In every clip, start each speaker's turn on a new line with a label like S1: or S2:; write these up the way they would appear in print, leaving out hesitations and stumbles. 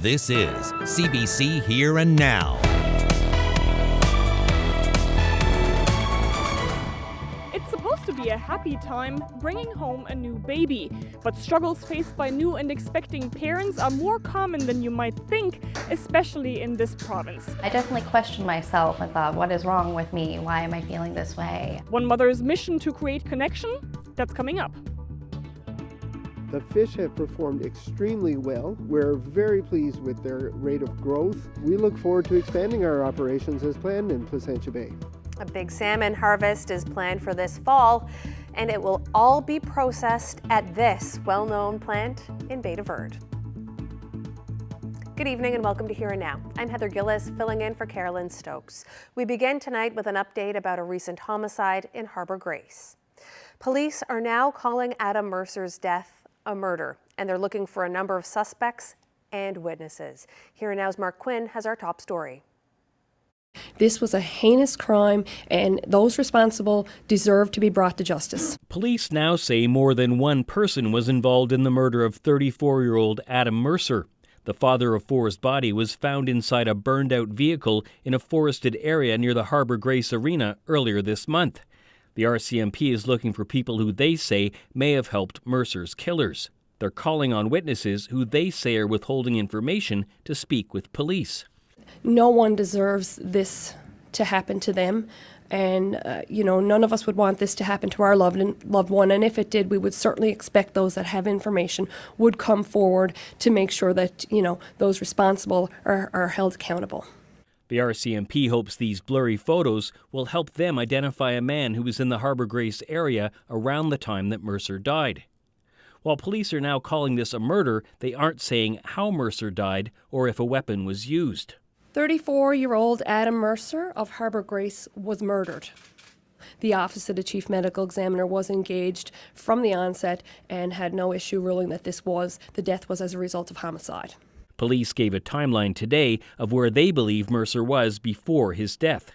S1: This is CBC Here and Now.
S2: It's supposed to be a happy time bringing home a new baby, but struggles faced by new and expecting parents are more common than you might think, especially in this province.
S3: I definitely questioned myself and thought, what is wrong with me? Why am I feeling this way?
S2: One mother's mission to create connection, that's coming up.
S4: The fish have performed extremely well. We're very pleased with their rate of growth. We look forward to expanding our operations as planned in Placentia Bay.
S5: A big salmon harvest is planned for this fall, and it will all be processed at this well-known plant in Bay de Verde. Good evening and welcome to Here and Now. I'm Heather Gillis, filling in for Carolyn Stokes. We begin tonight with an update about a recent homicide in Harbour Grace. Police are now calling Adam Mercer's death a murder, and they're looking for a number of suspects and witnesses. Here and Now's Mark Quinn has our top story.
S6: This was a heinous crime, and those responsible deserve to be brought to justice.
S7: Police now say more than one person was involved in the murder of 34-year-old Adam Mercer. The father of four's body was found inside a burned-out vehicle in a forested area near the Harbour Grace Arena earlier this month. The RCMP is looking for people who they say may have helped Mercer's killers. They're calling on witnesses who they say are withholding information to speak with police.
S6: No one deserves this to happen to them, and none of us would want this to happen to our loved one, and if it did, we would certainly expect those that have information would come forward to make sure that those responsible are held accountable.
S7: The RCMP hopes these blurry photos will help them identify a man who was in the Harbour Grace area around the time that Mercer died. While police are now calling this a murder, they aren't saying how Mercer died or if a weapon was used.
S6: 34-year-old Adam Mercer of Harbour Grace was murdered. The Office of the Chief Medical Examiner was engaged from the onset and had no issue ruling that the death was as a result of homicide.
S7: Police gave a timeline today of where they believe Mercer was before his death.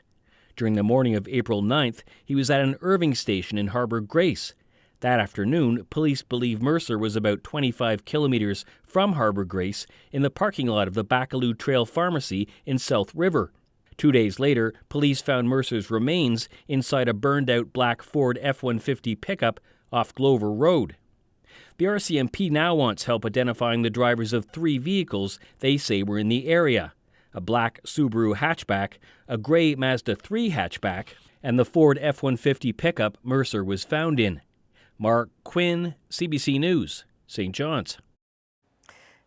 S7: During the morning of April 9th, he was at an Irving station in Harbour Grace. That afternoon, police believe Mercer was about 25 kilometers from Harbour Grace in the parking lot of the Bacaloo Trail Pharmacy in South River. 2 days later, police found Mercer's remains inside a burned-out black Ford F-150 pickup off Glover Road. The RCMP now wants help identifying the drivers of 3 vehicles they say were in the area: a black Subaru hatchback, a gray Mazda 3 hatchback, and the Ford F-150 pickup Mercer was found in. Mark Quinn, CBC News, St. John's.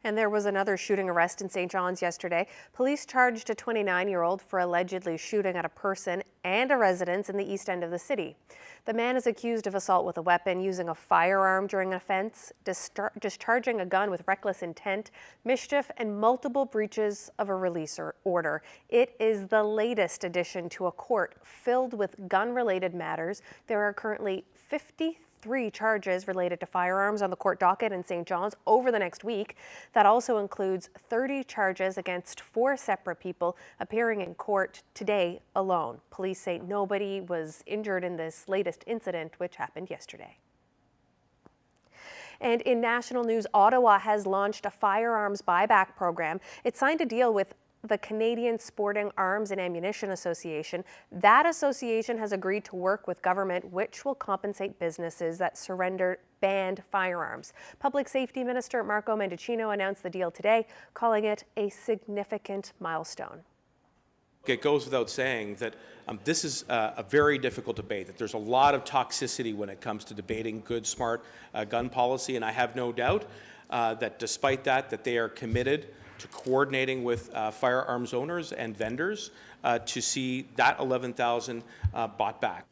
S5: And there was another shooting arrest in St. John's yesterday. Police charged a 29-year-old for allegedly shooting at a person and a residence in the east end of the city. The man is accused of assault with a weapon, using a firearm during an offense, discharging a gun with reckless intent, mischief, and multiple breaches of a release order. It is the latest addition to a court filled with gun-related matters. There are currently 53 charges related to firearms on the court docket in St. John's over the next week. That also includes 30 charges against 4 separate people appearing in court today alone. Police say nobody was injured in this latest incident, which happened yesterday. And in national news, Ottawa has launched a firearms buyback program. It signed a deal with the Canadian Sporting Arms and Ammunition Association. That association has agreed to work with government, which will compensate businesses that surrender banned firearms. Public Safety Minister Marco Mendicino announced the deal today, calling it a significant milestone.
S8: It goes without saying that this is a very difficult debate, that there's a lot of toxicity when it comes to debating good, smart gun policy, and I have no doubt that despite that they are committed to coordinating with firearms owners and vendors to see that 11,000 bought back.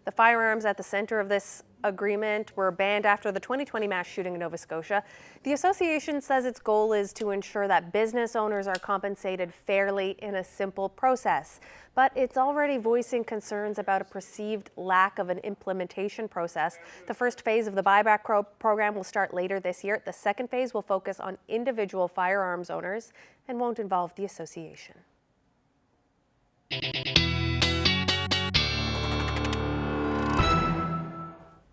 S5: The firearms at the center of this agreement were banned after the 2020 mass shooting in Nova Scotia. The association says its goal is to ensure that business owners are compensated fairly in a simple process. But it's already voicing concerns about a perceived lack of an implementation process. The first phase of the buyback program will start later this year. The second phase will focus on individual firearms owners and won't involve the association.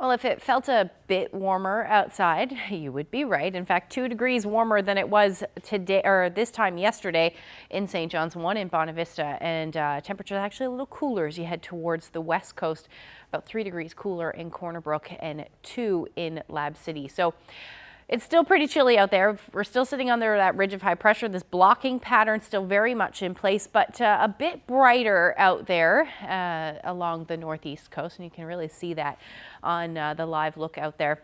S9: Well, if it felt a bit warmer outside, you would be right. In fact, 2 degrees warmer than it was today or this time yesterday in St. John's, 1 in Bonavista, and temperatures actually a little cooler as you head towards the west coast. About 3 degrees cooler in Corner Brook and 2 in Lab City. So it's still pretty chilly out there. We're still sitting under that ridge of high pressure. This blocking pattern still very much in place, but a bit brighter out there along the northeast coast, and you can really see that on the live look out there.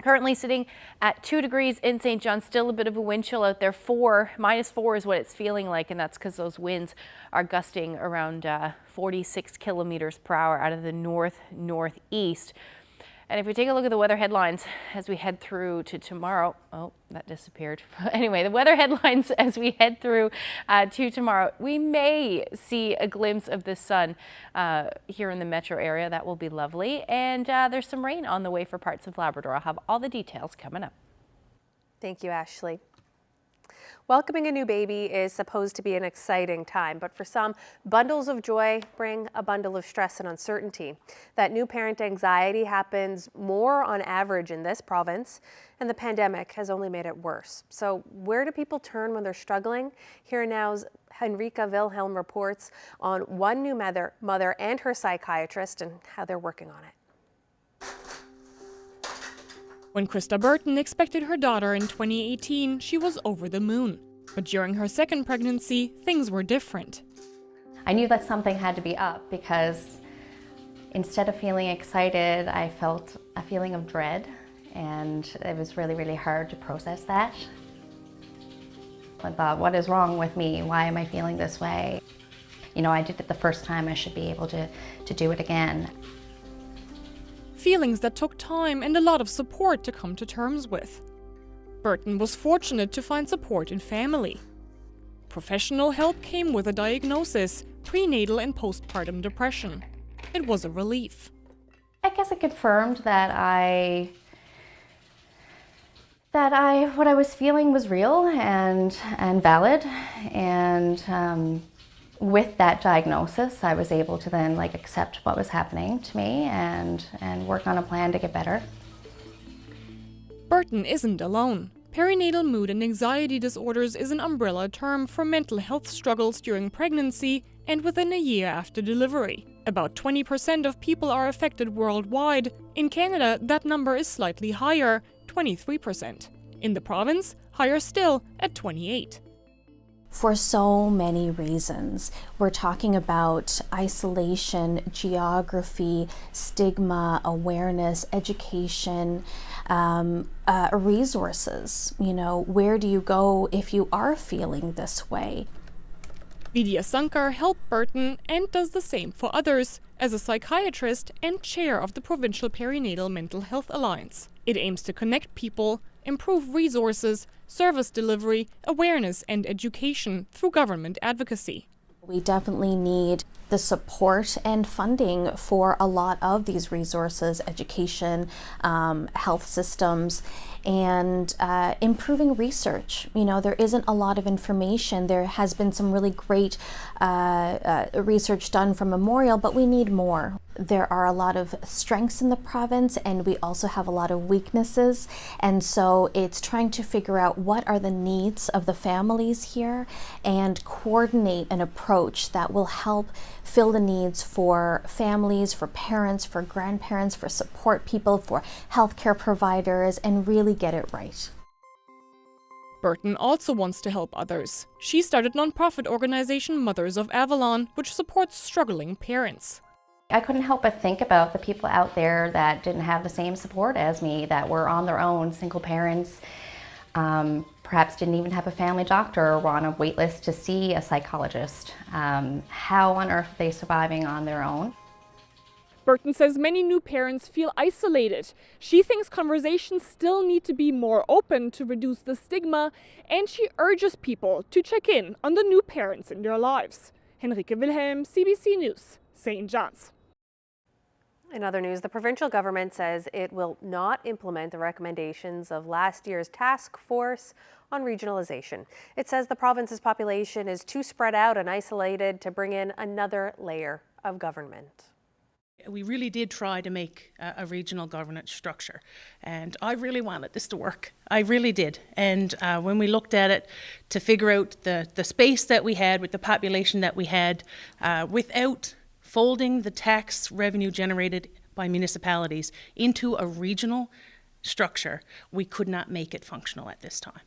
S9: Currently sitting at 2 degrees in St. John's, still a bit of a wind chill out there. -4 is what it's feeling like, and that's because those winds are gusting around 46 kilometers per hour out of the northeast. And if we take a look at the weather headlines as we head through to tomorrow, oh, that disappeared. Anyway, the weather headlines as we head through to tomorrow, we may see a glimpse of the sun here in the metro area. That will be lovely. And there's some rain on the way for parts of Labrador. I'll have all the details coming up.
S5: Thank you, Ashley. Welcoming a new baby is supposed to be an exciting time, but for some, bundles of joy bring a bundle of stress and uncertainty. That new parent anxiety happens more on average in this province, and the pandemic has only made it worse. So where do people turn when they're struggling? Here Now's Henrika Wilhelm reports on one new mother and her psychiatrist and how they're working on it.
S2: When Krista Burton expected her daughter in 2018, she was over the moon. But during her second pregnancy, things were different.
S3: I knew that something had to be up because instead of feeling excited, I felt a feeling of dread, and it was really, really hard to process that. I thought, what is wrong with me? Why am I feeling this way? You know, I did it the first time, I should be able to do it again.
S2: Feelings that took time and a lot of support to come to terms with. Burton was fortunate to find support in family. Professional help came with a diagnosis, prenatal and postpartum depression. It was a relief.
S3: I guess it confirmed that what I was feeling was real and valid, and with that diagnosis, I was able to then accept what was happening to me and work on a plan to get better.
S2: Burton isn't alone. Perinatal mood and anxiety disorders is an umbrella term for mental health struggles during pregnancy and within a year after delivery. About 20% of people are affected worldwide. In Canada, that number is slightly higher, 23%. In the province, higher still at 28%.
S10: For so many reasons. We're talking about isolation, geography, stigma, awareness, education, resources. You know, where do you go if you are feeling this way?
S2: Vidya Sankar helped Burton and does the same for others as a psychiatrist and chair of the Provincial Perinatal Mental Health Alliance. It aims to connect people, improve resources, service delivery, awareness and education through government advocacy.
S10: We definitely need the support and funding for a lot of these resources, education, health systems, and improving research. You know, there isn't a lot of information. There has been some really great research done from Memorial, but we need more. There are a lot of strengths in the province, and we also have a lot of weaknesses. And so it's trying to figure out what are the needs of the families here and coordinate an approach that will help fill the needs for families, for parents, for grandparents, for support people, for healthcare providers, and really get it right.
S2: Burton also wants to help others. She started nonprofit organization Mothers of Avalon, which supports struggling parents.
S3: I couldn't help but think about the people out there that didn't have the same support as me, that were on their own, single parents, perhaps didn't even have a family doctor or were on a wait list to see a psychologist. How on earth are they surviving on their own?
S2: Burton says many new parents feel isolated. She thinks conversations still need to be more open to reduce the stigma, and she urges people to check in on the new parents in their lives. Henrika Wilhelm, CBC News, St. John's.
S5: In other news, the provincial government says it will not implement the recommendations of last year's task force on regionalization. It says the province's population is too spread out and isolated to bring in another layer of government.
S11: we really did try to make a regional governance structure. And I really wanted this to work. I really did. And when we looked at it to figure out the space that we had with the population that we had, without folding the tax revenue generated by municipalities into a regional structure, we could not make it functional at this time.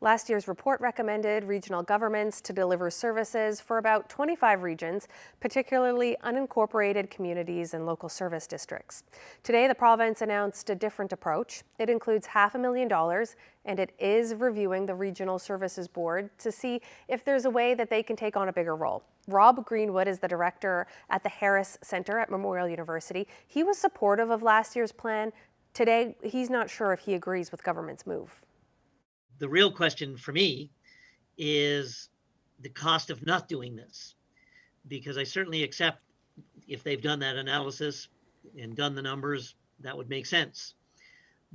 S5: Last year's report recommended regional governments to deliver services for about 25 regions, particularly unincorporated communities and local service districts. Today, the province announced a different approach. It includes $500,000, and it is reviewing the Regional Services Board to see if there's a way that they can take on a bigger role. Rob Greenwood is the director at the Harris Centre at Memorial University. He was supportive of last year's plan. Today, he's not sure if he agrees with government's move.
S12: The real question for me is the cost of not doing this, because I certainly accept if they've done that analysis and done the numbers, that would make sense.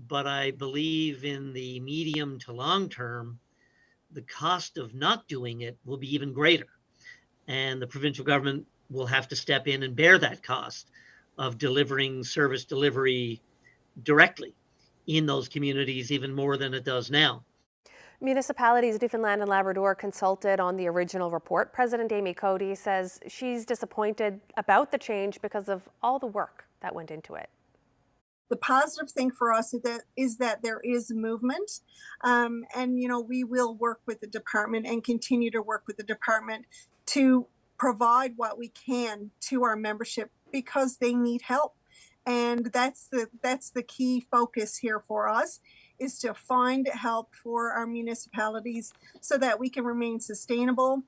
S12: But I believe in the medium to long term, the cost of not doing it will be even greater. And the provincial government will have to step in and bear that cost of delivering service delivery directly in those communities, even more than it does now.
S5: Municipalities Newfoundland and Labrador consulted on the original report. President Amy Cody says she's disappointed about the change because of all the work that went into it.
S13: The positive thing for us is that there is movement, and we will work with the department and continue to work with the department to provide what we can to our membership because they need help, and that's the key focus here for us, is to find help for our municipalities so that we can remain sustainable.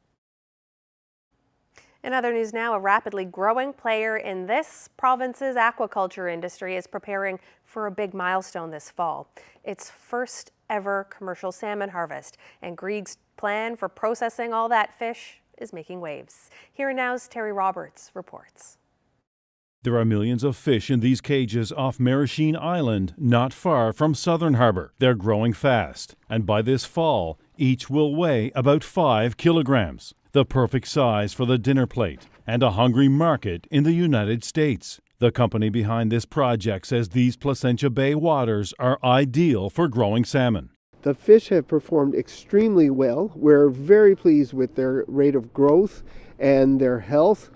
S5: In other news now, a rapidly growing player in this province's aquaculture industry is preparing for a big milestone this fall. Its first ever commercial salmon harvest, and Grieg's plan for processing all that fish is making waves. Here and Now's Terry Roberts reports.
S14: There are millions of fish in these cages off Maraschine Island, not far from Southern Harbour. They're growing fast, and by this fall, each will weigh about 5 kilograms, the perfect size for the dinner plate and a hungry market in the United States. The company behind this project says these Placentia Bay waters are ideal for growing salmon.
S4: The fish have performed extremely well. We're very pleased with their rate of growth and their health.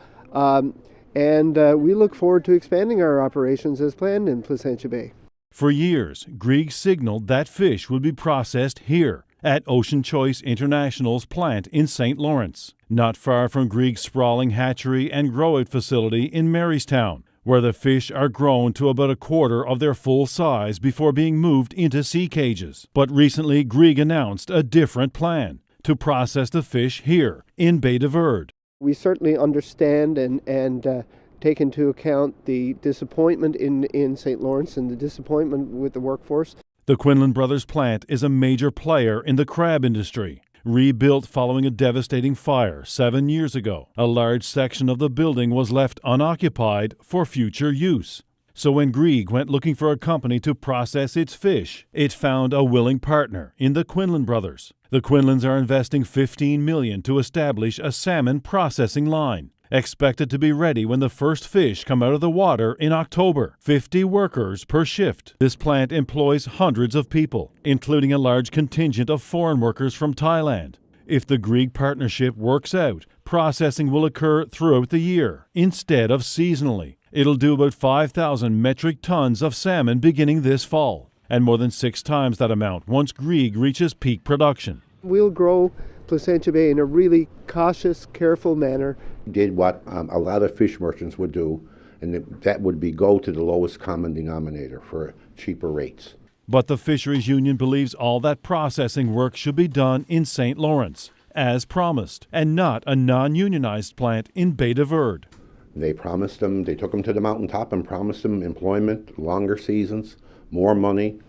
S4: And we look forward to expanding our operations as planned in Placentia Bay.
S14: For years, Grieg signaled that fish would be processed here at Ocean Choice International's plant in St. Lawrence, not far from Grieg's sprawling hatchery and grow-out facility in Marystown, where the fish are grown to about a quarter of their full size before being moved into sea cages. But recently, Grieg announced a different plan to process the fish here in Bay de Verde.
S4: We certainly understand and take into account the disappointment in St. Lawrence and the disappointment with the workforce.
S14: The Quinlan Brothers plant is a major player in the crab industry. Rebuilt following a devastating fire 7 years ago, a large section of the building was left unoccupied for future use. So when Grieg went looking for a company to process its fish, it found a willing partner in the Quinlan brothers. The Quinlans are investing $15 million to establish a salmon processing line, expected to be ready when the first fish come out of the water in October. 50 workers per shift. This plant employs hundreds of people, including a large contingent of foreign workers from Thailand. If the Grieg partnership works out, processing will occur throughout the year instead of seasonally. It'll do about 5,000 metric tons of salmon beginning this fall, and more than 6 times that amount once Grieg reaches peak production.
S4: We'll grow Placentia Bay in a really cautious, careful manner.
S15: Did what a lot of fish merchants would do, and that would be go to the lowest common denominator for cheaper rates.
S14: But the Fisheries Union believes all that processing work should be done in St. Lawrence, as promised, and not a non-unionized plant in Bay de Verde.
S15: They promised them, they took them to the mountaintop and promised them employment, longer seasons, more money,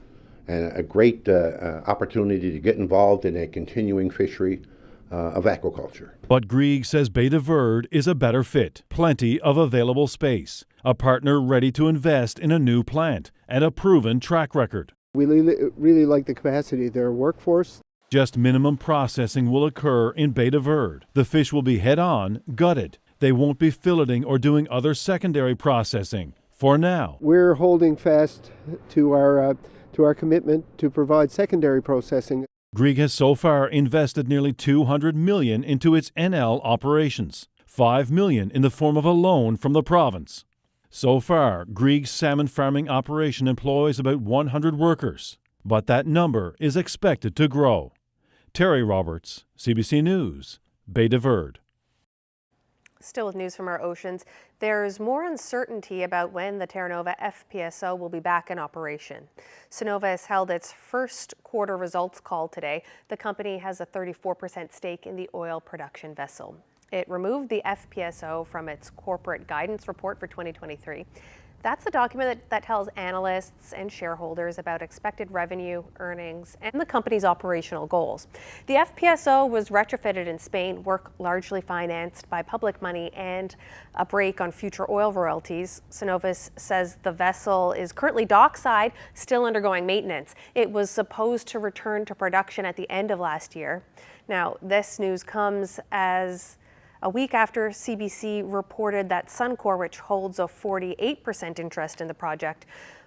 S15: and a great opportunity to get involved in a continuing fishery of aquaculture.
S14: But Grieg says Bay de Verde is a better fit, plenty of available space, a partner ready to invest in a new plant, and a proven track record.
S4: We really like the capacity of their workforce.
S14: Just minimum processing will occur in Bay de Verde. The fish will be head-on, gutted, they won't be filleting or doing other secondary processing for now.
S4: We're holding fast to our commitment to provide secondary processing.
S14: Grieg has so far invested nearly $200 million into its NL operations, $5 million in the form of a loan from the province. So far, Grieg's salmon farming operation employs about 100 workers, but that number is expected to grow. Terry Roberts, CBC News, Bay de Verde.
S5: Still with news from our oceans, there's more uncertainty about when the Terra Nova FPSO will be back in operation. Cenovus has held its first quarter results call today. The company has a 34% stake in the oil production vessel. It removed the FPSO from its corporate guidance report for 2023. That's a document that tells analysts and shareholders about expected revenue, earnings, and the company's operational goals. The FPSO was retrofitted in Spain, work largely financed by public money and a break on future oil royalties. Cenovus says the vessel is currently dockside, still undergoing maintenance. It was supposed to return to production at the end of last year. Now, this news comes as a week after CBC reported that Suncor, which holds a 48% interest in the project,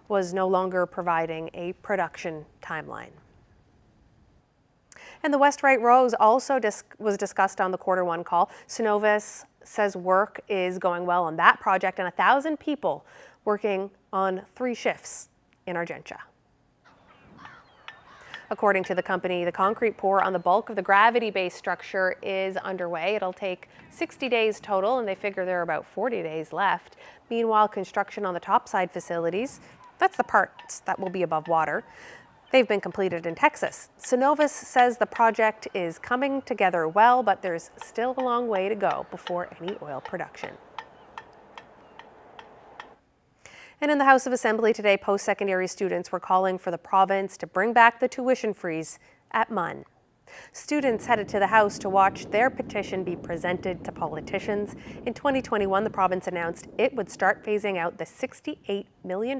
S5: was no longer providing a production timeline. And the West Right Rose also was discussed on the quarter one call. Cenovus says work is going well on that project and 1,000 people working on 3 shifts in Argentia. According to the company, the concrete pour on the bulk of the gravity-based structure is underway. It'll take 60 days total, and they figure there are about 40 days left. Meanwhile, construction on the topside facilities, that's the parts that will be above water, they've been completed in Texas. Cenovus says the project is coming together well, but there's still a long way to go before any oil production. And in the House of Assembly today, post-secondary students were calling for the province to bring back the tuition freeze at MUN. Students headed to the House to watch their petition be presented to politicians. In 2021, the province announced it would start phasing out the $68 million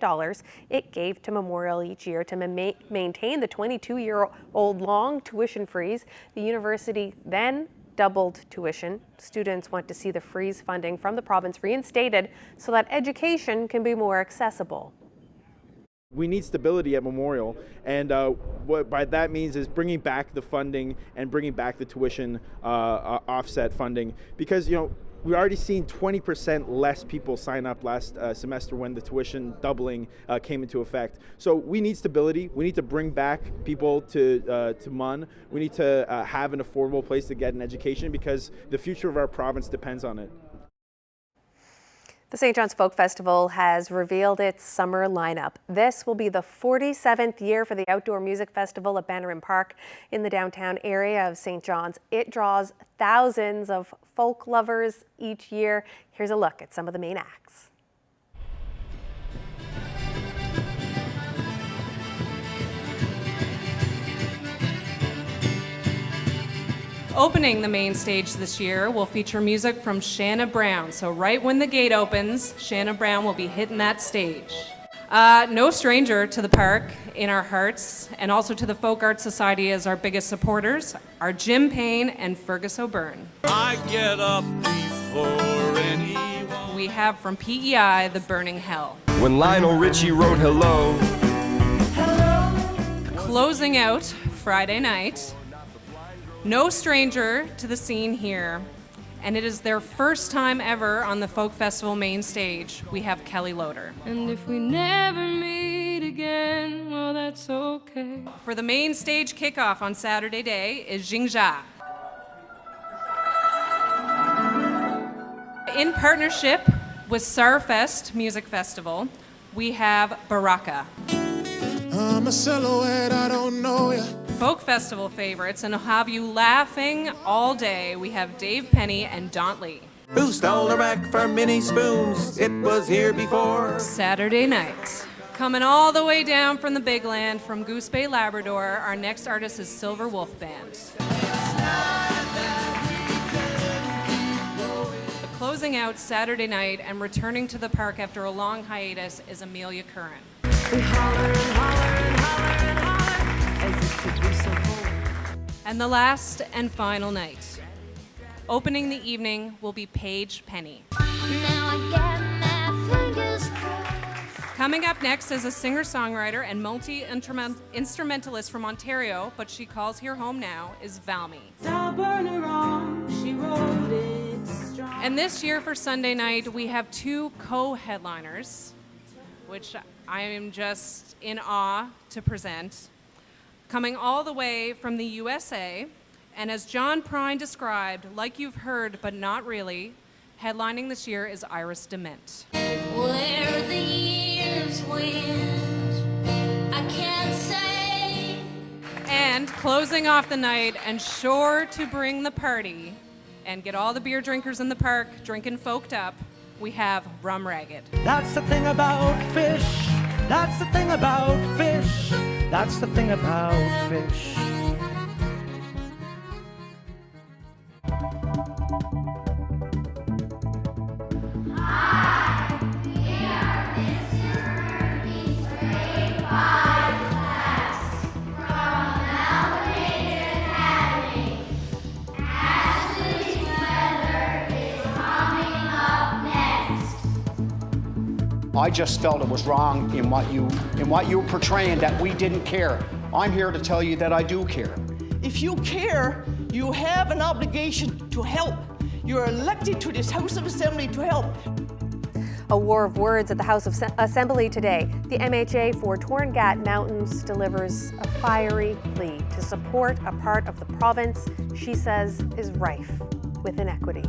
S5: it gave to Memorial each year to maintain the 22-year-old long tuition freeze. The university then doubled tuition. Students want to see the freeze funding from the province reinstated so that education can be more accessible.
S16: We need stability at Memorial, and what by that means is bringing back the funding and bringing back the tuition offset funding, because we've already seen 20% less people sign up last semester when the tuition doubling came into effect. So we need stability. We need to bring back people to MUN. We need to have an affordable place to get an education because the future of our province depends on it.
S5: The St. John's Folk Festival has revealed its summer lineup. This will be the 47th year for the Outdoor Music Festival at Bannerman Park in the downtown area of St. John's. It draws thousands of folk lovers each year. Here's a look at some of the main acts.
S17: Opening the main stage this year will feature music from Shanna Brown. So right when the gate opens, Shanna Brown will be hitting that stage. No stranger to the park in our hearts, and also to the Folk Art Society as our biggest supporters are Jim Payne and Fergus O'Byrne.
S18: I get up before anyone.
S17: We have from PEI, The Burning Hell.
S18: When Lionel Richie wrote hello.
S17: Closing out Friday night, no stranger to the scene here, and it is their first time ever on the Folk Festival main stage. We have Kelly Loader.
S19: And if we never meet again, well, that's okay.
S17: For the main stage kickoff on Saturday day is Jingja. In partnership with Sarfest Music Festival, we have Baraka.
S20: I'm a silhouette, I don't know ya.
S17: Folk Festival favorites, and have you laughing all day. We have Dave Penny and Dauntley.
S18: Who stole the rack for mini spoons? It was here before.
S17: Saturday night. Coming all the way down from the big land, from Goose Bay, Labrador, our next artist is Silver Wolf Band. Closing out Saturday night and returning to the park after a long hiatus is Amelia Curran.
S19: We holler and holler and holler and holler as if it be so cold.
S17: And the last and final night, Opening the evening will be Paige Penny. Coming up next is a singer-songwriter and multi-instrumentalist from Ontario, but she calls here home now, is Valmy. And this year for Sunday night, we have two co-headliners, which I am just in awe to present. Coming all the way from the USA, and as John Prine described, like you've heard but not really, headlining this year is Iris DeMint.
S19: Where the years went, I can't say.
S17: And closing off the night, and sure to bring the party and get all the beer drinkers in the park drinking folked up, we have Rum Ragged.
S21: That's the thing about fish. That's the thing about fish. That's the thing about fish.
S22: I just felt it was wrong in what you were portraying, that we didn't care. I'm here to tell you that I do care.
S23: If you care, you have an obligation to help. You're elected to this House of Assembly to help.
S5: A war of words at the House of Assembly today. The MHA for Torngat Mountains delivers a fiery plea to support a part of the province she says is rife with inequity.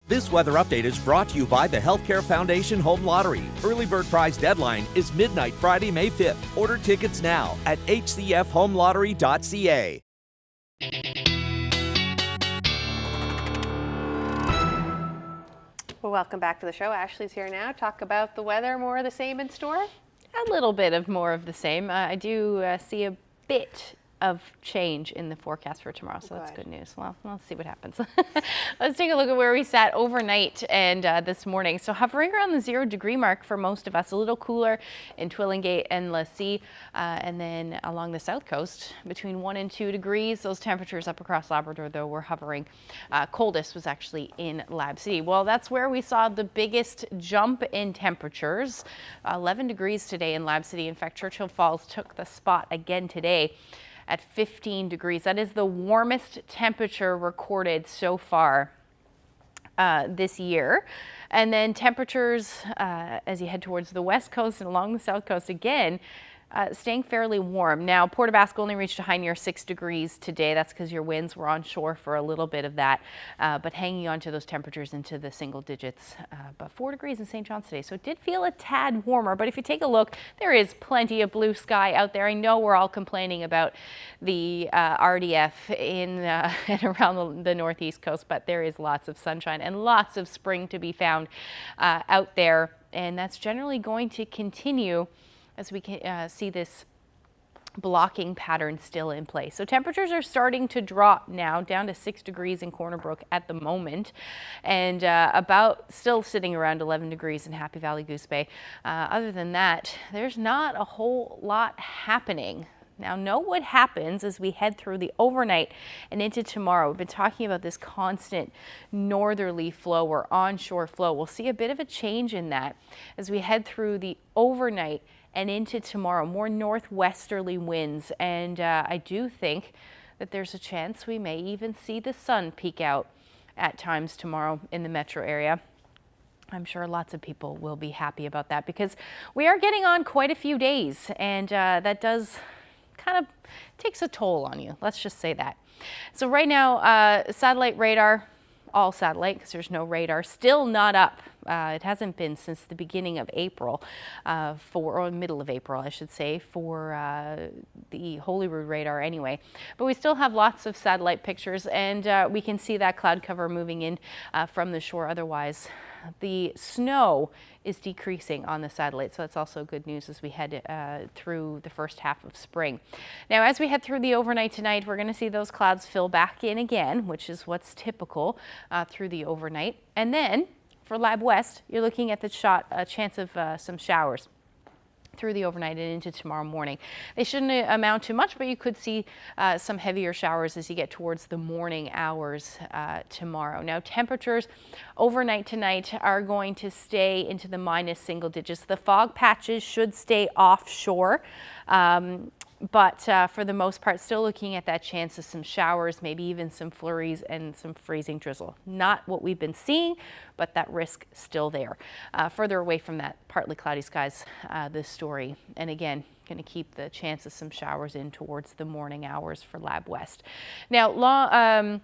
S1: This weather update is brought to you by the Healthcare Foundation Home Lottery. Early bird prize deadline is midnight Friday, May 5th. Order tickets now at hcfhomelottery.ca.
S5: Well, welcome back to the show. Ashley's here now. Talk about the weather, more of the same in store?
S9: A little bit of more of the same. I do see a bit of change in the forecast for tomorrow, so that's good news. Well, let's see what happens. Let's take a look at where we sat overnight and this morning. So hovering around the 0 degree mark for most of us, a little cooler in Twillingate and Lassie, and then along the south coast between 1 and 2 degrees. Those temperatures up across Labrador, though, were hovering. Coldest was actually in Lab City. Well, that's where we saw the biggest jump in temperatures. 11 degrees today in Lab City. In fact, Churchill Falls took the spot again today at 15 degrees. That is the warmest temperature recorded so far this year. And then temperatures as you head towards the west coast and along the south coast again, staying fairly warm. Now, Port aux Basques only reached a high near 6 degrees today. That's because your winds were on shore for a little bit of that, but hanging on to those temperatures into the single digits. But 4 degrees in St. John's today, so it did feel a tad warmer. But if you take a look, there is plenty of blue sky out there. I know we're all complaining about the RDF in and around the northeast coast, but there is lots of sunshine and lots of spring to be found out there, and that's generally going to continue as we can see this blocking pattern still in place. So temperatures are starting to drop now down to 6 degrees in Corner Brook at the moment, and about still sitting around 11 degrees in Happy Valley Goose Bay. Other than that, there's not a whole lot happening. Now, know what happens as we head through the overnight and into tomorrow. We've been talking about this constant northerly flow or onshore flow. We'll see a bit of a change in that as we head through the overnight and into tomorrow. More northwesterly winds, and I do think that there's a chance we may even see the sun peek out at times tomorrow in the metro area. I'm sure lots of people will be happy about that because we are getting on quite a few days, and that does kind of takes a toll on you. Let's just say that. So right now, satellite radar, all satellite because there's no radar, still not up. It hasn't been since the beginning of April, or middle of April, I should say, for the Holyrood radar anyway. But we still have lots of satellite pictures, and we can see that cloud cover moving in from the shore. Otherwise, the snow is decreasing on the satellite, so that's also good news as we head through the first half of spring. Now, as we head through the overnight tonight, we're going to see those clouds fill back in again, which is what's typical through the overnight. And then for Lab West, you're looking at the chance of some showers through the overnight and into tomorrow morning. They shouldn't amount to much, but you could see some heavier showers as you get towards the morning hours tomorrow. Now, temperatures overnight tonight are going to stay into the minus single digits. The fog patches should stay offshore. But for the most part, still looking at that chance of some showers, maybe even some flurries and some freezing drizzle. Not what we've been seeing, but that risk still there. Further away from that, partly cloudy skies, this story. And again, going to keep the chance of some showers in towards the morning hours for Lab West. Now,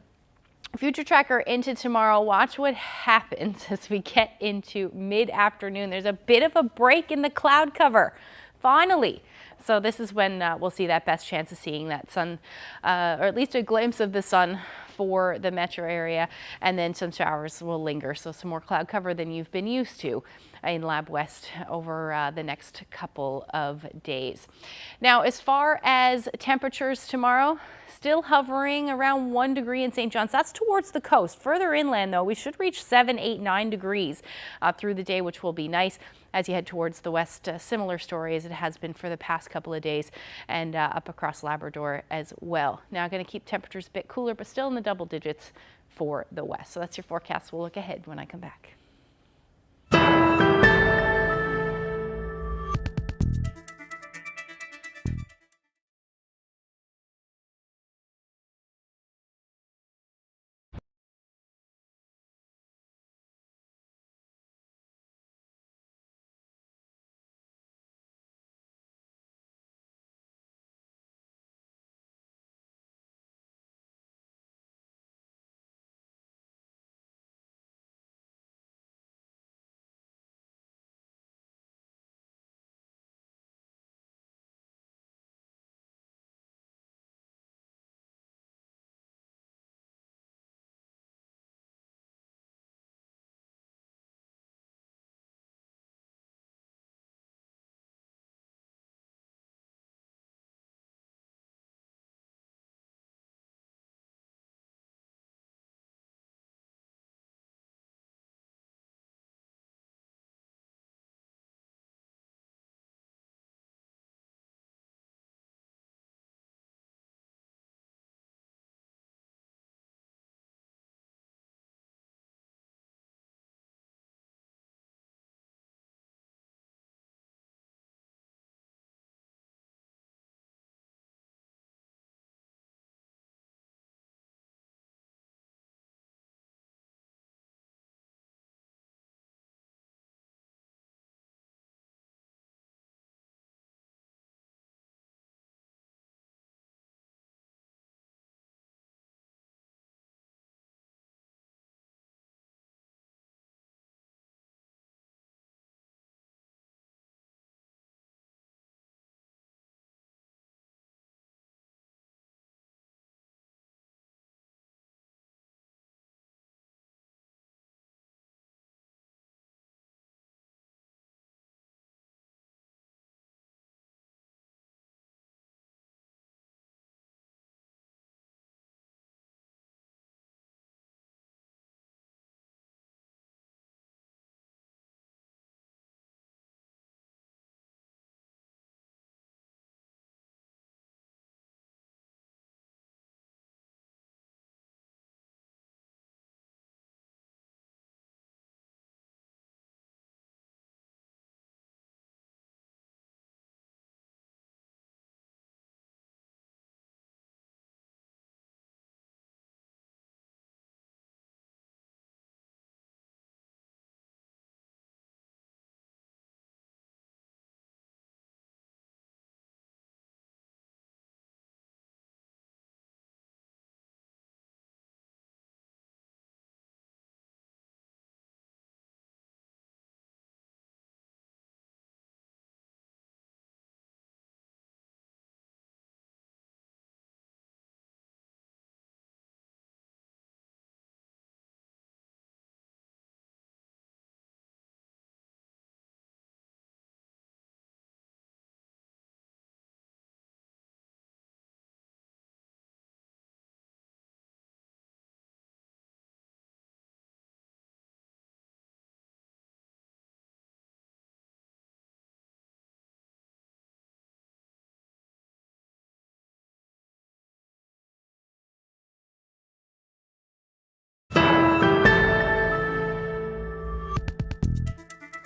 S9: future tracker into tomorrow. Watch what happens as we get into mid-afternoon. There's a bit of a break in the cloud cover, finally. So this is when we'll see that best chance of seeing that sun, or at least a glimpse of the sun for the metro area, and then some showers will linger. So some more cloud cover than you've been used to in Lab West over the next couple of days. Now, as far as temperatures tomorrow, still hovering around 1 degree in St. John's. That's towards the coast. Further inland, though, we should reach 7, 8, 9 degrees through the day, which will be nice. As you head towards the west, similar story as it has been for the past couple of days, and up across Labrador as well. Now, going to keep temperatures a bit cooler, but still in the double digits for the west. So that's your forecast. We'll look ahead when I come back.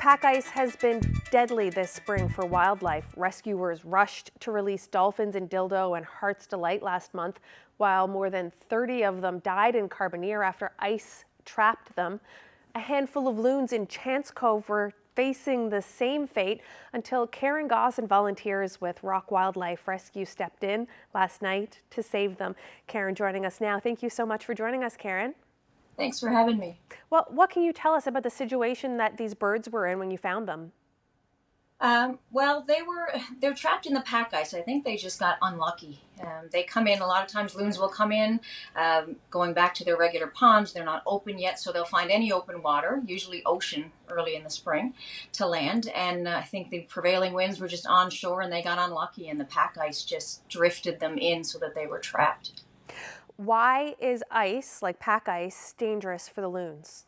S5: Pack ice has been deadly this spring for wildlife. Rescuers rushed to release dolphins in Dildo and Heart's Delight last month, while more than 30 of them died in Carbonear after ice trapped them. A handful of loons in Chance Cove were facing the same fate until Karen Goss and volunteers with Rock Wildlife Rescue stepped in last night to save them. Karen joining us now. Thank you so much for joining us, Karen.
S6: Thanks for having me.
S5: Well, what can you tell us about the situation that these birds were in when you found them?
S6: Well, they're trapped in the pack ice. I think they just got unlucky. They come in, a lot of times loons will come in, going back to their regular ponds. They're not open yet, so they'll find any open water, usually ocean early in the spring, to land. And I think the prevailing winds were just onshore and they got unlucky and the pack ice just drifted them in so that they were trapped.
S5: Why is ice, like pack ice, dangerous for the loons?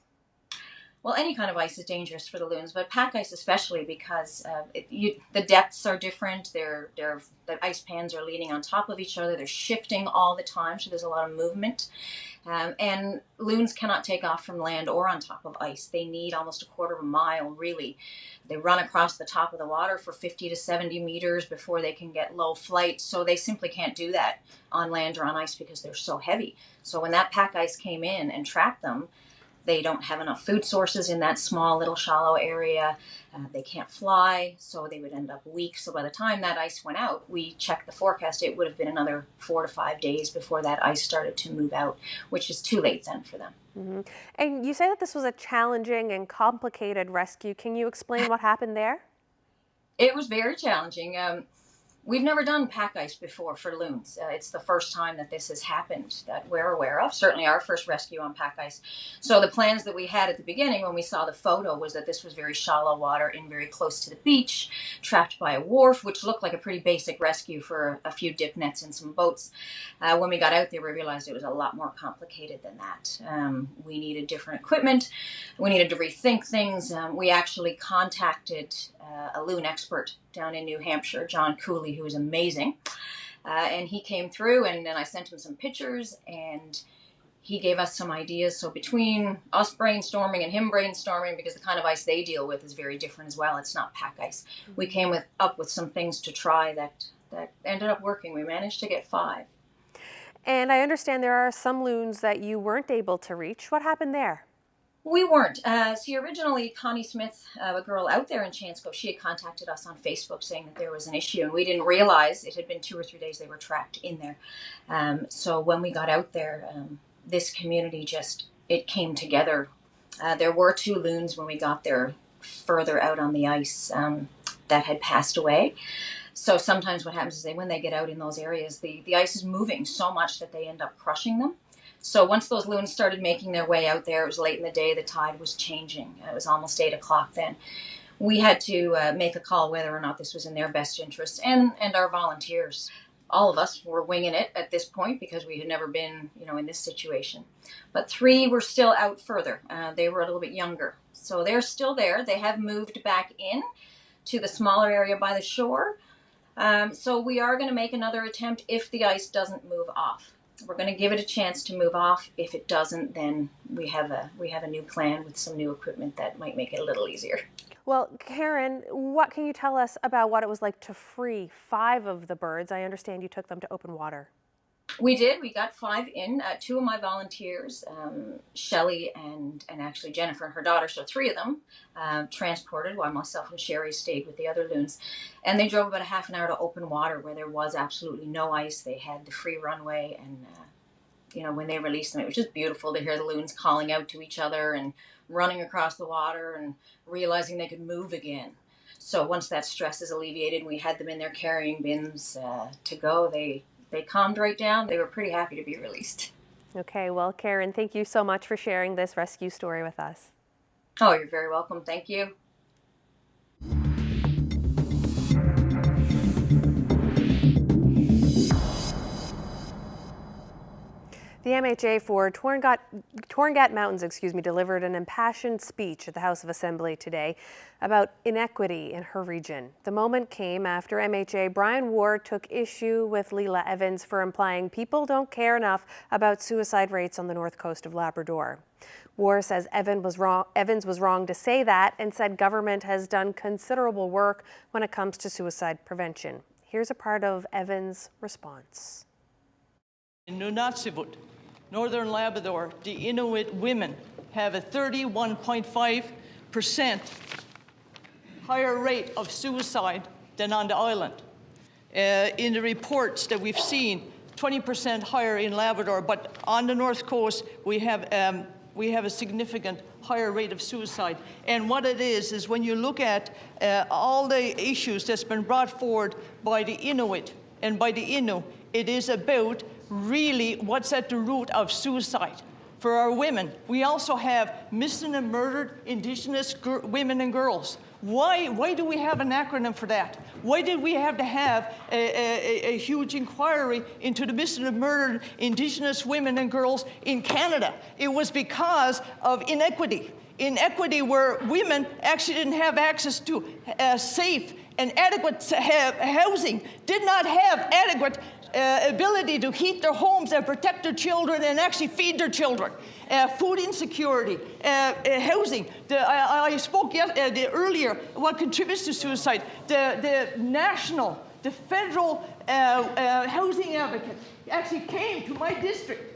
S6: Well, any kind of ice is dangerous for the loons, but pack ice especially because the depths are different. The ice pans are leaning on top of each other. They're shifting all the time, so there's a lot of movement. And loons cannot take off from land or on top of ice. They need almost a quarter of a mile, really. They run across the top of the water for 50 to 70 meters before they can get low flight, so they simply can't do that on land or on ice because they're so heavy. So when that pack ice came in and trapped them, they don't have enough food sources in that small little shallow area. They can't fly, so they would end up weak. So by the time that ice went out, we checked the forecast, it would have been another 4 to 5 days before that ice started to move out, which is too late then for them.
S5: Mm-hmm. And you say that this was a challenging and complicated rescue. Can you explain what happened there?
S6: It was very challenging. We've never done pack ice before for loons. It's the first time that this has happened that we're aware of, certainly our first rescue on pack ice. So the plans that we had at the beginning when we saw the photo was that this was very shallow water and very close to the beach, trapped by a wharf, which looked like a pretty basic rescue for a few dip nets and some boats. When we got out there, we realized it was a lot more complicated than that. We needed different equipment. We needed to rethink things. We actually contacted a loon expert down in New Hampshire, John Cooley, who is amazing. And he came through and then I sent him some pictures and he gave us some ideas. So between us brainstorming and him brainstorming, because the kind of ice they deal with is very different as well, it's not pack ice. We came up with some things to try that ended up working. We managed to get 5.
S5: And I understand there are some loons that you weren't able to reach. What happened there?
S6: We weren't. See, originally, Connie Smith, a girl out there in Chance Cove, she had contacted us on Facebook saying that there was an issue, and we didn't realize it had been 2 or 3 days they were trapped in there. So when we got out there, this community it came together. There were 2 loons when we got there further out on the ice that had passed away. So sometimes what happens is when they get out in those areas, the ice is moving so much that they end up crushing them. So once those loons started making their way out there, it was late in the day, the tide was changing. It was almost 8 o'clock then. We had to make a call whether or not this was in their best interest and our volunteers. All of us were winging it at this point because we had never been, in this situation. But 3 were still out further. They were a little bit younger. So they're still there. They have moved back in to the smaller area by the shore. So we are going to make another attempt if the ice doesn't move off. We're going to give it a chance to move off. If it doesn't, then we have a new plan with some new equipment that might make it a little easier.
S5: Well, Karen, what can you tell us about what it was like to free 5 of the birds? I understand you took them to open water.
S6: We did. We got 5 in. 2 of my volunteers, Shelley and actually Jennifer and her daughter, so 3 of them transported while myself and Sherry stayed with the other loons. And they drove about a half an hour to open water where there was absolutely no ice. They had the free runway and, when they released them, it was just beautiful to hear the loons calling out to each other and running across the water and realizing they could move again. So once that stress is alleviated, we had them in their carrying bins to go. They calmed right down. They were pretty happy to be released.
S5: Okay, well, Karen, thank you so much for sharing this rescue story with us.
S6: Oh, you're very welcome. Thank you.
S5: The MHA for Torngat Mountains, delivered an impassioned speech at the House of Assembly today about inequity in her region. The moment came after MHA Brian Ward took issue with Leela Evans for implying people don't care enough about suicide rates on the north coast of Labrador. War says Evans was wrong to say that and said government has done considerable work when it comes to suicide prevention. Here's a part of Evans' response.
S23: In Nunavut, Northern Labrador, the Inuit women have a 31.5% higher rate of suicide than on the island. In the reports that we've seen, 20% higher in Labrador, but on the North Coast, we have a significant higher rate of suicide. And what it is when you look at all the issues that's been brought forward by the Inuit and by the Innu, it is about really what's at the root of suicide. For our women, we also have missing and murdered Indigenous women and girls. Why do we have an acronym for that? Why did we have to have a huge inquiry into the missing and murdered Indigenous women and girls in Canada? It was because of inequity. Inequity where women actually didn't have access to safe and adequate housing, did not have adequate ability to heat their homes and protect their children and actually feed their children. Food insecurity, housing. I spoke earlier what contributes to suicide. The federal housing advocate actually came to my district.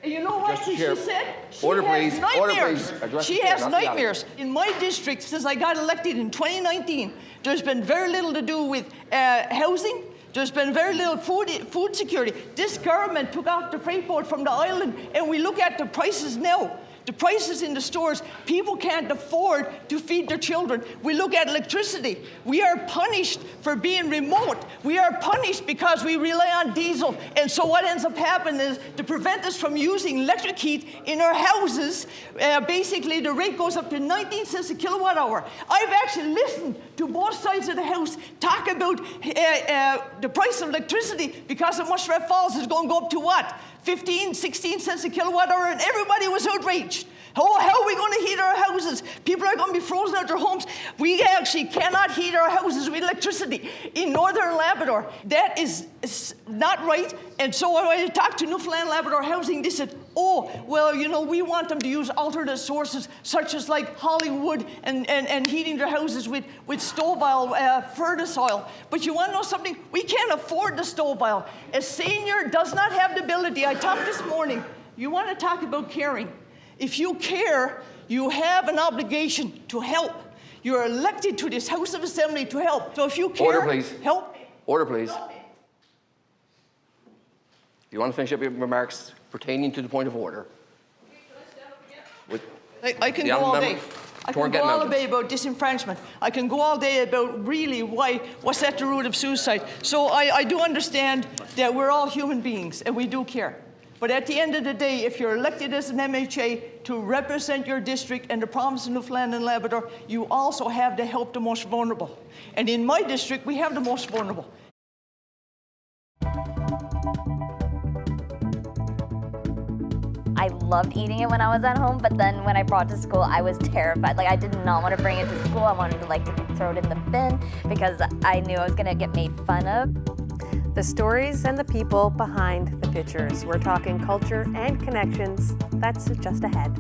S23: And you know what she said? She has nightmares. She has nightmares. In my district, since I got elected in 2019, there's been very little to do with housing. There's been very little food security. This government took off the freight boat from the island, and we look at the prices now. The prices in the stores, people can't afford to feed their children. We look at electricity. We are punished for being remote. We are punished because we rely on diesel. And so what ends up happening is to prevent us from using electric heat in our houses, basically the rate goes up to 19 cents a kilowatt hour. I've actually listened to both sides of the house talk about the price of electricity because of Muskrat Falls is going to go up to what? 15, 16 cents a kilowatt hour, and everybody was outraged. Oh, how are we going to heat our houses? People are going to be frozen out their homes. We actually cannot heat our houses with electricity in Northern Labrador. That is not right. And so when I talked to Newfoundland and Labrador Housing, they said, oh, well, you know, we want them to use alternate sources, such as like Hollywood and heating their houses with stove oil, furnace oil. But you want to know something? We can't afford the stove oil. A senior does not have the ability. I talked this morning. You want to talk about caring. If you care, you have an obligation to help. You're elected to this House of Assembly to help. So if you care,
S7: Order, please.
S23: Help.
S7: Order, please. You want to finish up your remarks pertaining to the point of order?
S23: I can go all day. I can go all day about disenfranchisement. I can go all day about really what's at the root of suicide. So I do understand that we're all human beings and we do care. But at the end of the day, if you're elected as an MHA to represent your district and the province of Newfoundland and Labrador, you also have to help the most vulnerable. And in my district, we have the most vulnerable.
S8: I loved eating it when I was at home, but then when I brought it to school, I was terrified. Like, I did not want to bring it to school. I wanted to throw it in the bin because I knew I was going to get made fun of.
S5: The stories and the people behind the pictures. We're talking culture and connections. That's just ahead.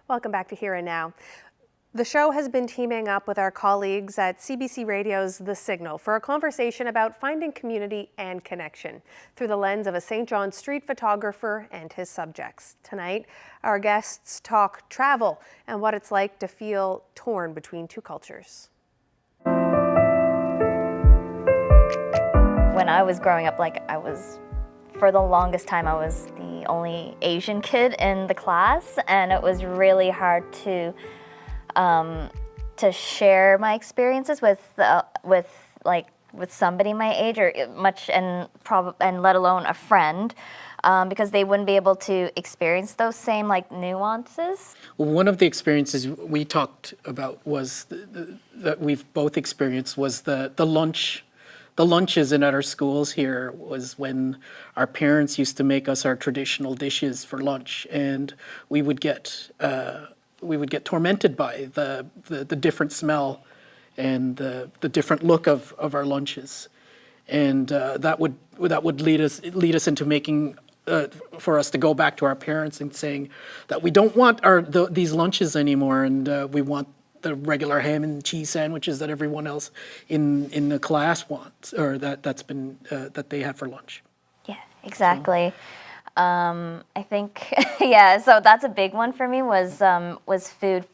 S5: Welcome back to Here and Now. The show has been teaming up with our colleagues at CBC Radio's The Signal for a conversation about finding community and connection through the lens of a St. John street photographer and his subjects. Tonight, our guests talk travel and what it's like to feel torn between two cultures.
S8: When I was growing up, for the longest time, I was the only Asian kid in the class, and it was really hard to share my experiences with somebody my age or and let alone a friend, because they wouldn't be able to experience those same nuances.
S2: Well, one of the experiences we talked about was that we've both experienced was the lunch. The lunches in our schools here was when our parents used to make us our traditional dishes for lunch, and we would get tormented by the different smell and the different look of our lunches, and that would lead us into making for us to go back to our parents and saying that we don't want these lunches anymore, and we want the regular ham and cheese sandwiches that everyone else in the class wants, or that they have for lunch.
S8: Yeah, exactly. So. I think so that's a big one for me was food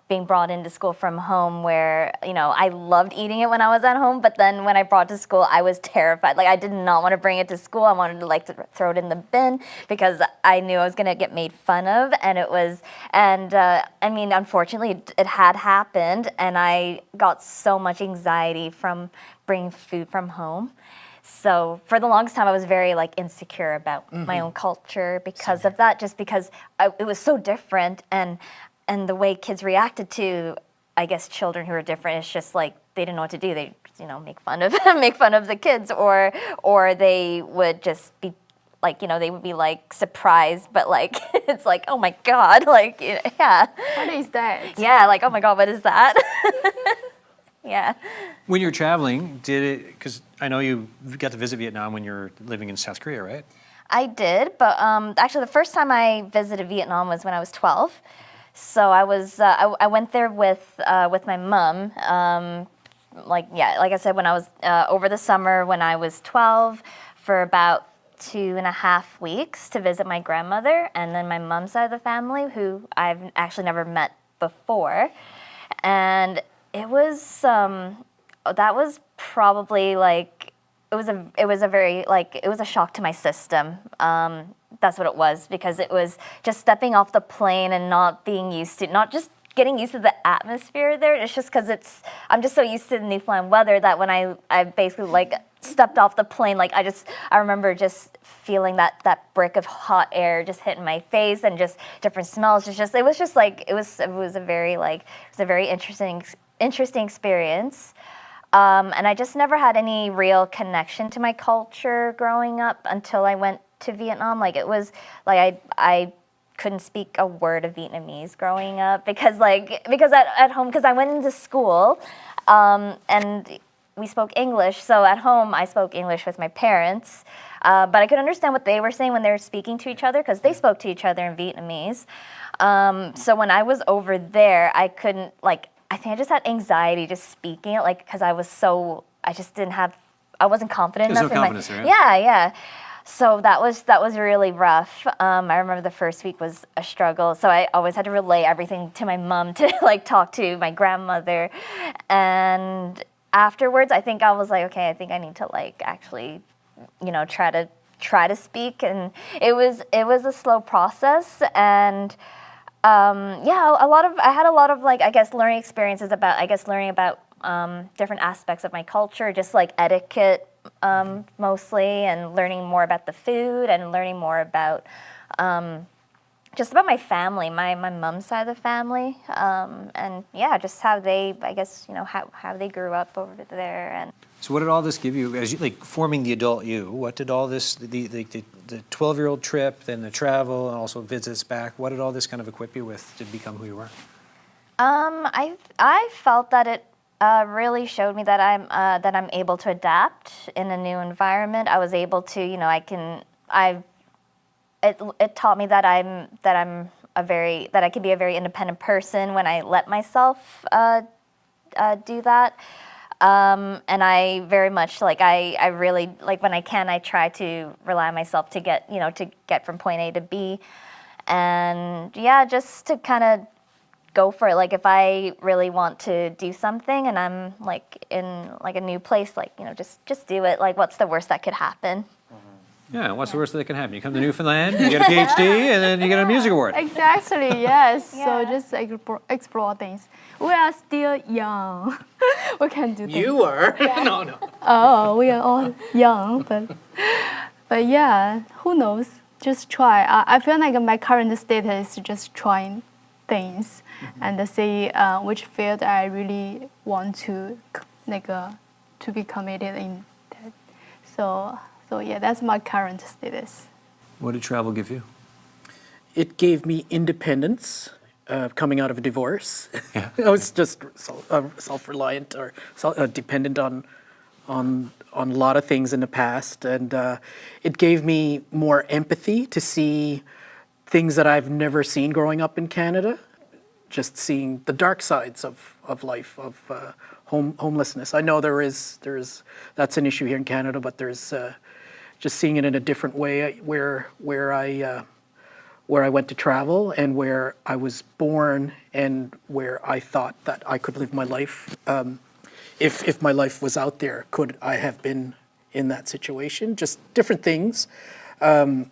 S8: being brought into school from home, where I loved eating it when I was at home, but then when I brought it to school, I was terrified. I did not want to bring it to school. I wanted to throw it in the bin because I knew I was going to get made fun of, unfortunately it had happened, and I got so much anxiety from bringing food from home. So for the longest time, I was very insecure about my own culture because of that, just because it was so different, and the way kids reacted to, I guess, children who are different, it's just they didn't know what to do. They, make fun of the kids, or they would just be they would be surprised, but it's oh my God, yeah.
S3: What is that?
S8: Yeah, oh my God, what is that? Yeah.
S3: When you're traveling, because I know you got to visit Vietnam when you're living in South Korea, right?
S8: I did, but actually the first time I visited Vietnam was when I was 12. So I was I went there with my mom. Like I said, when I was over the summer when I was 12 for about 2.5 weeks to visit my grandmother, and then my mom's side of the family, who I've actually never met before, and it was that was probably it was a shock to my system. That's what it was, because it was just stepping off the plane and not just getting used to the atmosphere there. It's just because I'm just so used to the Newfoundland weather that when I basically stepped off the plane, I remember just feeling that brick of hot air just hitting my face, and just different smells. It was a very interesting experience. And I just never had any real connection to my culture growing up until I went to Vietnam. I couldn't speak a word of Vietnamese growing up because at home, because I went into school and we spoke English. So at home I spoke English with my parents, but I could understand what they were saying when they were speaking to each other, because they spoke to each other in Vietnamese. So when I was over there, I couldn't I think I just had anxiety just speaking it, because I wasn't confident enough.
S3: There's no confidence there.
S8: Yeah. So that was really rough. I remember the first week was a struggle. So I always had to relay everything to my mom to talk to my grandmother. And afterwards, I think I was okay, I think I need to actually, try to speak. And it was a slow process. And I had a lot of I guess learning experiences learning about different aspects of my culture, just etiquette mostly, and learning more about the food, and learning more about just about my family, my mom's side of the family, and just how they, I guess, how they grew up over there. And
S3: so what did all this give you as you forming the adult you? What did all this, the 12-year-old trip, then the travel, and also visits back, what did all this kind of equip you with to become who you were?
S8: I felt that it really showed me that I'm able to adapt in a new environment. I was able to, it taught me that I'm that I can be a very independent person when I let myself do that. And I very much I really when I can, I try to rely on myself to get from point A to B, and yeah, just to kind of go for it. Like if I really want to do something and I'm in a new place, just do it. Like what's the worst that could happen?
S3: Yeah, what's the worst that can happen? You come to Newfoundland, you get a PhD, and then you get a music award.
S10: Exactly, yes. So just explore things. We are still young. We can do things.
S2: You are? No.
S10: Oh, we are all young, but yeah, who knows? Just try. I feel like my current status is just trying things and see which field I really want to be committed in. That. So yeah, that's my current status.
S3: What did travel give you?
S2: It gave me independence coming out of a divorce. Yeah. I was just self-reliant or dependent on a lot of things in the past, and it gave me more empathy to see things that I've never seen growing up in Canada. Just seeing the dark sides of life, of homelessness. I know there is that's an issue here in Canada, but there's just seeing it in a different way where I went to travel and where I was born and where I thought that I could live my life. If my life was out there, could I have been in that situation? Just different things. It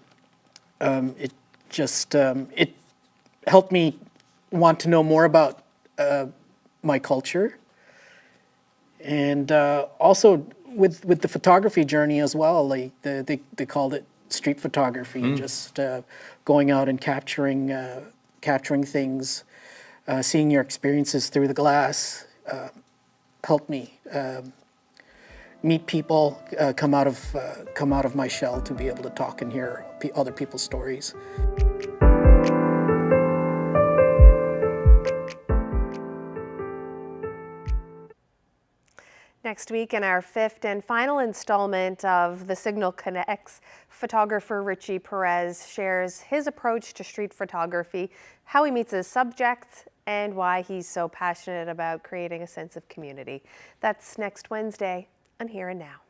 S2: helped me want to know more about my culture, and also with the photography journey as well. Like they called it street photography, just going out and capturing things, seeing your experiences through the glass, helped me meet people, come out of my shell to be able to talk and hear other people's stories.
S5: Next week, in our fifth and final installment of The Signal Connects, photographer Richie Perez shares his approach to street photography, how he meets his subjects, and why he's so passionate about creating a sense of community. That's next Wednesday on Here and Now.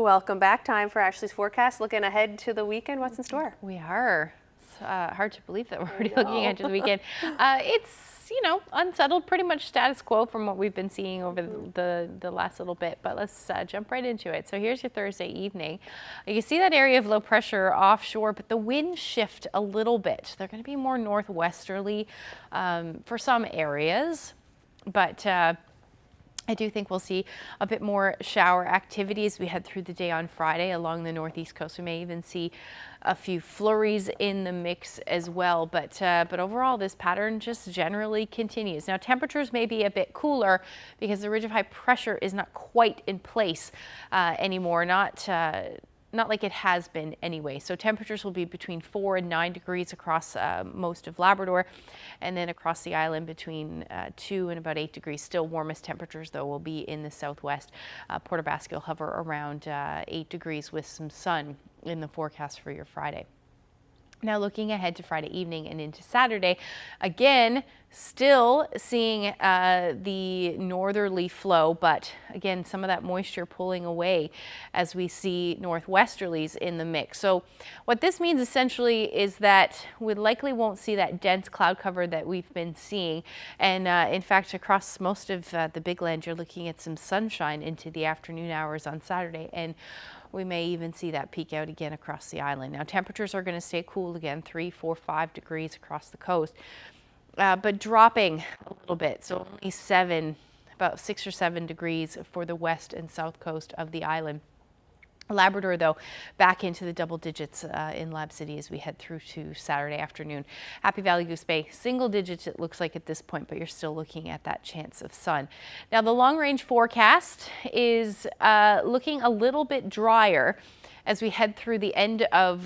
S5: Welcome back. Time for Ashley's forecast. Looking ahead to the weekend, what's in store?
S9: We are. It's hard to believe that we're already looking ahead to the weekend. It's, you know, unsettled, pretty much status quo from what we've been seeing over the last little bit, but let's jump right into it. So here's your Thursday evening. You can see that area of low pressure offshore, but the winds shift a little bit. They're going to be more northwesterly for some areas, but I do think we'll see a bit more shower activity as we head through the day on Friday along the northeast coast. We may even see a few flurries in the mix as well, but overall this pattern just generally continues. Now temperatures may be a bit cooler because the ridge of high pressure is not quite in place anymore, not like it has been anyway. So temperatures will be between 4 and 9 degrees across most of Labrador, and then across the island between 2 and about 8 degrees. Still warmest temperatures though will be in the southwest. Port aux Basques will hover around 8 degrees with some sun in the forecast for your Friday. Now looking ahead to Friday evening and into Saturday, again, still seeing the northerly flow, but again, some of that moisture pulling away as we see northwesterlies in the mix. So what this means essentially is that we likely won't see that dense cloud cover that we've been seeing. And in fact, across most of the Big Land, you're looking at some sunshine into the afternoon hours on Saturday. And we may even see that peak out again across the island. Now temperatures are going to stay cool again, 3, 4, 5 degrees across the coast, but dropping a little bit. So only about 6 or 7 degrees for the west and south coast of the island. Labrador, though, back into the double digits in Lab City as we head through to Saturday afternoon. Happy Valley, Goose Bay, single digits it looks like at this point, but you're still looking at that chance of sun. Now the long range forecast is looking a little bit drier as we head through the end of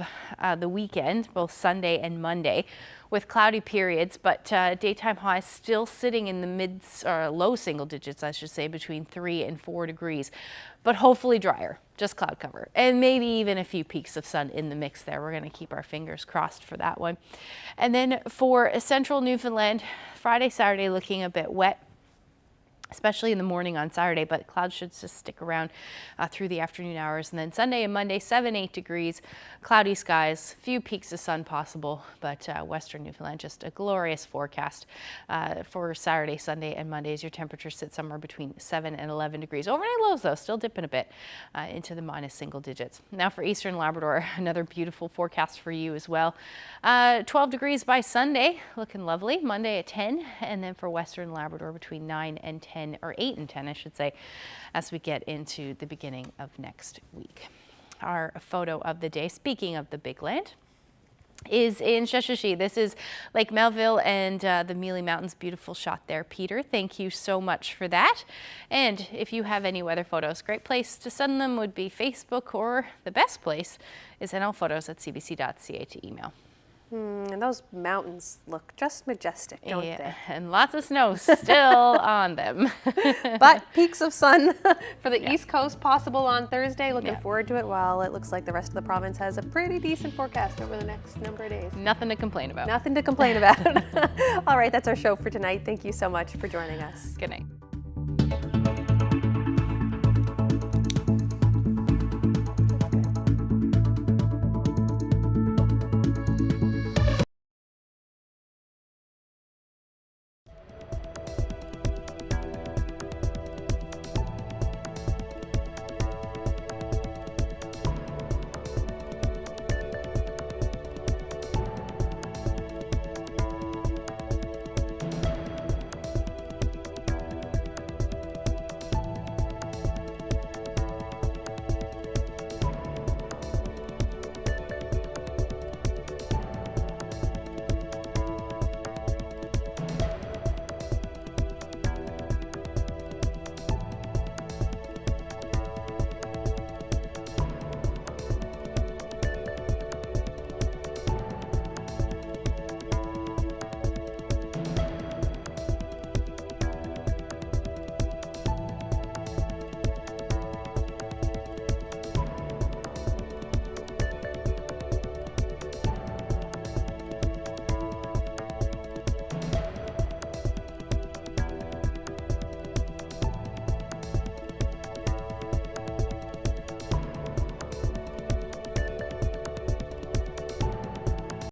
S9: the weekend, both Sunday and Monday, with cloudy periods, but daytime highs still sitting in the low single digits, I should say, between 3 and 4 degrees, but hopefully drier, just cloud cover, and maybe even a few peaks of sun in the mix there. We're going to keep our fingers crossed for that one. And then for central Newfoundland, Friday, Saturday looking a bit wet, especially in the morning on Saturday, but clouds should just stick around through the afternoon hours. And then Sunday and Monday, 7, 8 degrees, cloudy skies, few peaks of sun possible, but western Newfoundland, just a glorious forecast for Saturday, Sunday, and Monday as your temperatures sit somewhere between 7 and 11 degrees. Overnight lows, though, still dipping a bit into the minus single digits. Now for eastern Labrador, another beautiful forecast for you as well. 12 degrees by Sunday, looking lovely. Monday at 10, and then for western Labrador between 9 and 10. Or 8 and 10, I should say, as we get into the beginning of next week. Our photo of the day, speaking of the Big Land, is in Sheshatshiu. This is Lake Melville and the Mealy Mountains. Beautiful shot there, Peter. Thank you so much for that. And if you have any weather photos, great place to send them would be Facebook, or the best place is nlphotos@cbc.ca to email.
S5: And those mountains look just majestic, don't they?
S9: And lots of snow still on them.
S5: But peaks of sun for the East Coast possible on Thursday. Looking forward to it, while it looks like the rest of the province has a pretty decent forecast over the next number of days.
S9: Nothing to complain about.
S5: Nothing to complain about. All right, that's our show for tonight. Thank you so much for joining us.
S9: Good night.